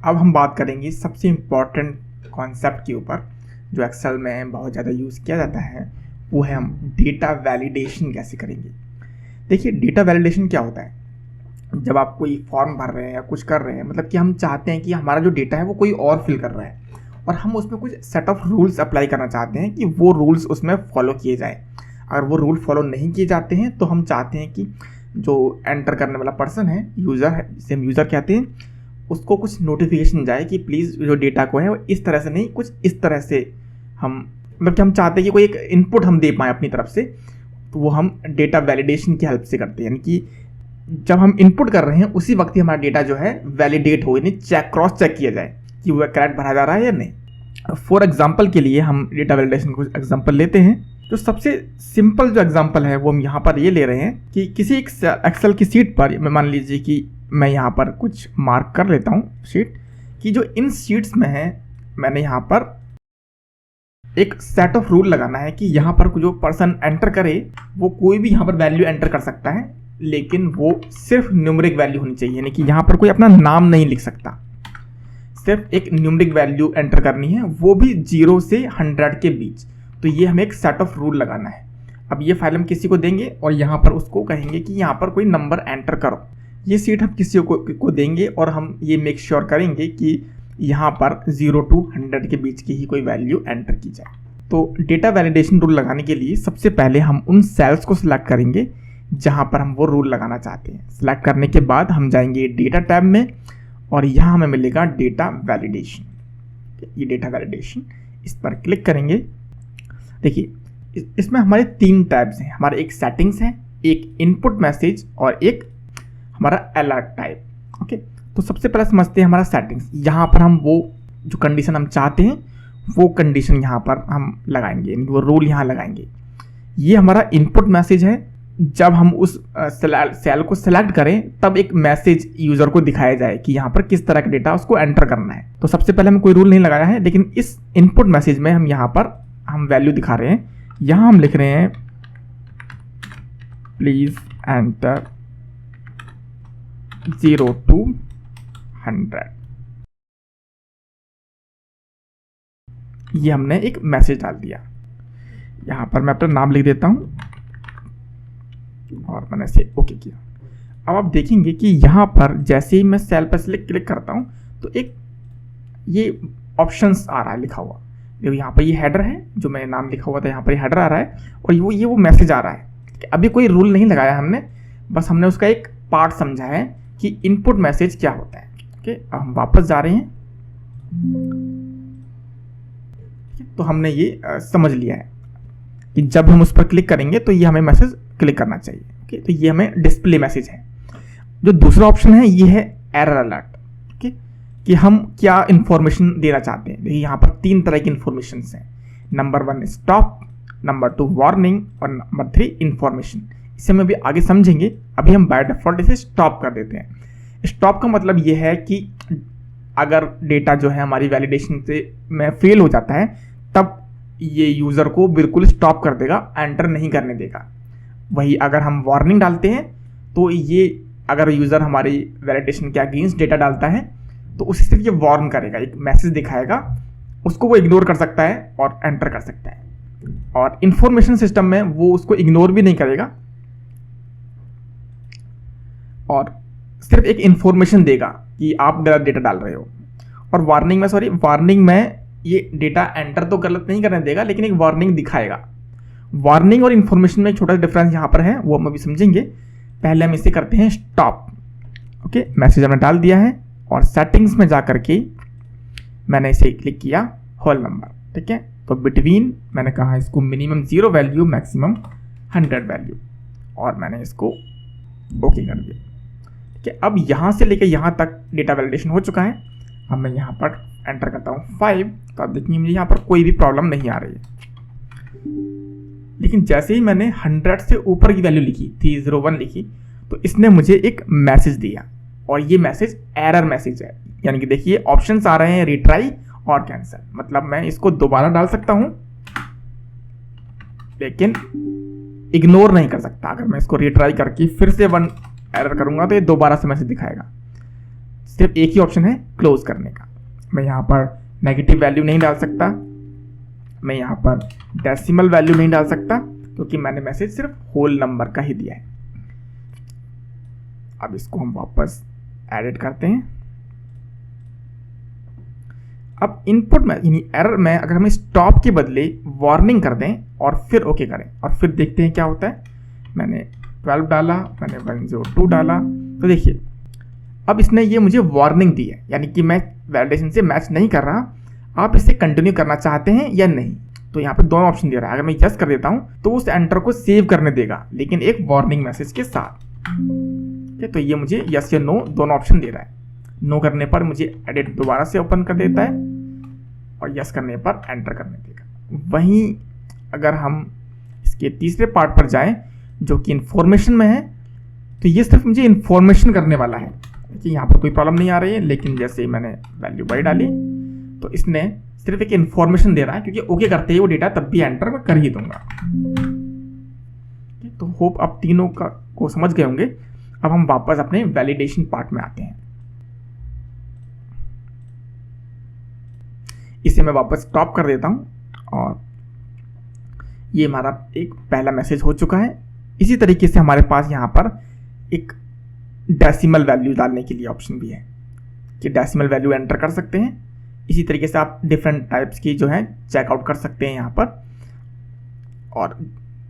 अब हम बात करेंगे सबसे इम्पॉर्टेंट कॉन्सेप्ट के ऊपर जो एक्सेल में बहुत ज़्यादा यूज़ किया जाता है, वो है हम डेटा वैलिडेशन कैसे करेंगे। देखिए, डेटा वैलिडेशन क्या होता है? जब आप कोई फॉर्म भर रहे हैं या कुछ कर रहे हैं, मतलब कि हम चाहते हैं कि हमारा जो डेटा है वो कोई और फिल कर रहा है और हम उसमें कुछ सेट ऑफ रूल्स अप्लाई करना चाहते हैं कि वो रूल्स उसमें फॉलो किए जाएं। अगर वो रूल फॉलो नहीं किए जाते हैं तो हम चाहते हैं कि जो एंटर करने वाला पर्सन है, यूज़र है, जिसे हम यूज़र कहते हैं, उसको कुछ नोटिफिकेशन जाए कि प्लीज़ जो डेटा को है वो इस तरह से नहीं, कुछ इस तरह से हम, मतलब कि हम चाहते हैं कि कोई एक इनपुट हम दे पाएँ अपनी तरफ से। तो वो हम डेटा वैलिडेशन की हेल्प से करते हैं, यानी कि जब हम इनपुट कर रहे हैं उसी वक्त ही हमारा डेटा जो है वैलिडेट हो, यानी क्रॉस चेक किया जाए कि वो करेक्ट भरा जा रहा है या नहीं। फॉर एग्जाम्पल के लिए हम डेटा वैलिडेशन को एग्जाम्पल लेते हैं। जो सबसे सिंपल जो एग्जाम्पल है वो हम यहाँ पर ये ले रहे हैं कि किसी एक एक्सेल की सीट पर, मान लीजिए कि मैं यहाँ पर कुछ मार्क कर लेता हूँ शीट कि जो इन शीट्स में है, मैंने यहाँ पर एक सेट ऑफ रूल लगाना है कि यहाँ पर जो पर्सन एंटर करे वो कोई भी यहाँ पर वैल्यू एंटर कर सकता है, लेकिन वो सिर्फ न्यूमेरिक वैल्यू होनी चाहिए, यानी कि यहाँ पर कोई अपना नाम नहीं लिख सकता, सिर्फ एक न्यूमेरिक वैल्यू एंटर करनी है, वो भी 0 से 100 के बीच। तो ये हमें एक सेट ऑफ रूल लगाना है। अब ये फाइल हम किसी को देंगे और यहाँ पर उसको कहेंगे कि यहाँ पर कोई नंबर एंटर करो। ये सीट हम किसी को देंगे और हम ये मेक श्योर करेंगे कि यहाँ पर 0 to 100 के बीच की ही कोई वैल्यू एंटर की जाए। तो डेटा वैलिडेशन रूल लगाने के लिए सबसे पहले हम उन सेल्स को सिलेक्ट करेंगे जहाँ पर हम वो रूल लगाना चाहते हैं। सिलेक्ट करने के बाद हम जाएंगे डेटा टैब में और यहाँ हमें मिलेगा डेटा वैलिडेशन। ये डेटा वैलिडेशन, इस पर क्लिक करेंगे। देखिए, इसमें हमारे 3 टैब्स हैं। हमारे एक सेटिंग्स है, एक इनपुट मैसेज और एक हमारा अलर्ट टाइप। ओके, तो सबसे पहले समझते हैं हमारा सेटिंग्स। यहाँ पर हम वो जो कंडीशन हम चाहते हैं वो कंडीशन यहाँ पर हम लगाएंगे, वो रूल यहाँ लगाएंगे। ये हमारा इनपुट मैसेज है। जब हम उस सेल को सेलेक्ट करें तब एक मैसेज यूज़र को दिखाया जाए कि यहाँ पर किस तरह का डेटा उसको एंटर करना है। तो सबसे पहले हमें कोई रूल नहीं लगाया है, लेकिन इस इनपुट मैसेज में हम यहाँ पर हम वैल्यू दिखा रहे हैं। यहाँ हम लिख रहे हैं प्लीज एंटर 0 to 100। ये हमने एक मैसेज डाल दिया। यहाँ पर मैं अपना नाम लिख देता हूँ और मैंने इसे ओके किया। अब आप देखेंगे कि यहाँ पर जैसे ही मैं सेल पर क्लिक करता हूँ तो एक ये ऑप्शंस आ रहा है लिखा हुआ। देखो, यहाँ पर ये हेडर है, जो मैंने नाम लिखा हुआ था यहाँ पर ये हेडर आ रहा है और वो मैसेज आ रहा है। अभी कोई रूल नहीं लगाया हमने, बस हमने उसका एक पार्ट समझा है कि इनपुट मैसेज क्या होता है। ओके, अब हम वापस जा रहे हैं। तो हमने ये समझ लिया है कि जब हम उस पर क्लिक करेंगे तो ये हमें मैसेज क्लिक करना चाहिए। ओके, तो ये हमें डिस्प्ले मैसेज है। जो दूसरा ऑप्शन है ये है एरर अलर्ट। ओके, कि हम क्या इंफॉर्मेशन देना चाहते हैं। देखिए, यहाँ पर 3 तरह की इंफॉर्मेशन हैं। नंबर 1 स्टॉप, नंबर 2 वार्निंग और नंबर 3 इंफॉर्मेशन। इसे हम अभी आगे समझेंगे। अभी हम बाय डिफॉल्ट इसे स्टॉप कर देते हैं। स्टॉप का मतलब ये है कि अगर डेटा जो है हमारी वैलिडेशन से में फेल हो जाता है तब ये यूज़र को बिल्कुल स्टॉप कर देगा, एंटर नहीं करने देगा। वही अगर हम वार्निंग डालते हैं तो ये अगर यूज़र हमारी वैलिडेशन के अगेंस्ट डेटा डालता है तो उसे सिर्फ ये वार्न करेगा, एक मैसेज दिखाएगा, उसको वो इग्नोर कर सकता है और एंटर कर सकता है। और इंफॉर्मेशन सिस्टम में वो उसको इग्नोर भी नहीं करेगा और सिर्फ एक इंफॉर्मेशन देगा कि आप गलत डेटा डाल रहे हो। और वार्निंग में ये डेटा एंटर तो गलत नहीं करने देगा, लेकिन एक वार्निंग दिखाएगा। वार्निंग और इन्फॉर्मेशन में एक छोटा डिफरेंस यहाँ पर है, वो हम अभी समझेंगे। पहले हम इसे करते हैं स्टॉप। ओके, मैसेज हमने डाल दिया है और सेटिंग्स में जा करके मैंने इसे क्लिक किया होल नंबर। ठीक है, तो बिटवीन मैंने कहा इसको मिनिमम 0 वैल्यू, मैक्सिमम 100 वैल्यू, और मैंने इसको ओके कर दिया। ठीक है, अब यहाँ से लेकर यहाँ तक डेटा वैलिडेशन हो चुका है। अब मैं यहाँ पर एंटर करता हूँ 5, तो आप देखिए मुझे यहाँ पर कोई भी प्रॉब्लम नहीं आ रही है। लेकिन जैसे ही मैंने 100 से ऊपर की वैल्यू लिखी, 301 लिखी, तो इसने मुझे एक मैसेज दिया और ये मैसेज एरर मैसेज है। यानी कि देखिए ऑप्शंस आ रहे हैं रिट्राई और कैंसिल, मतलब मैं इसको दोबारा डाल सकता हूँ लेकिन इग्नोर नहीं कर सकता। अगर मैं इसको रिट्राई करके फिर से 1 एरर करूंगा तो ये दोबारा से मैसेज दिखाएगा। सिर्फ एक ही ऑप्शन है क्लोज करने का। मैं यहाँ पर नेगेटिव वैल्यू नहीं डाल सकता, मैं यहाँ पर डेसिमल वैल्यू नहीं डाल सकता, क्योंकि मैंने मैसेज सिर्फ होल नंबर का ही दिया है। अब इसको हम वापस एडिट करते हैं। अब इनपुट में यानी एरर में अगर हम स्टॉप के बदले वार्निंग कर दें और फिर ओके करें और फिर देखते हैं क्या होता है। मैंने 12 डाला, मैंने 102 डाला, तो देखिए अब इसने ये मुझे वार्निंग दी है, यानी कि मैं वैलिडेशन से मैच नहीं कर रहा, आप इसे कंटिन्यू करना चाहते हैं या नहीं। तो यहाँ पे दोनों ऑप्शन दे रहा है। अगर मैं यस कर देता हूँ तो उस एंटर को सेव करने देगा, लेकिन एक वार्निंग मैसेज के साथ। तो ये मुझे यस या नो दोनों ऑप्शन दे रहा है। नो करने पर मुझे एडिट दोबारा से ओपन कर देता है और यस करने पर एंटर करने देगा। वहीं अगर हम इसके तीसरे पार्ट पर जाएं जो कि इन्फॉर्मेशन में है, तो ये सिर्फ मुझे इन्फॉर्मेशन करने वाला है कि यहाँ पर कोई प्रॉब्लम नहीं आ रही है, लेकिन जैसे ही मैंने वैल्यू बाई डाली तो इसने सिर्फ एक इन्फॉर्मेशन दे रहा है, क्योंकि ओके करते ही वो डेटा तब भी एंटर मैं कर ही दूंगा। तो होप आप तीनों को समझ गए होंगे। अब हम वापस अपने वैलिडेशन पार्ट में आते हैं। इसे मैं वापस स्टॉप कर देता हूं और ये हमारा एक पहला मैसेज हो चुका है। इसी तरीके से हमारे पास यहाँ पर एक डेसिमल वैल्यू डालने के लिए ऑप्शन भी है कि डेसिमल वैल्यू एंटर कर सकते हैं। इसी तरीके से आप डिफरेंट टाइप्स की जो है चेकआउट कर सकते हैं यहाँ पर। और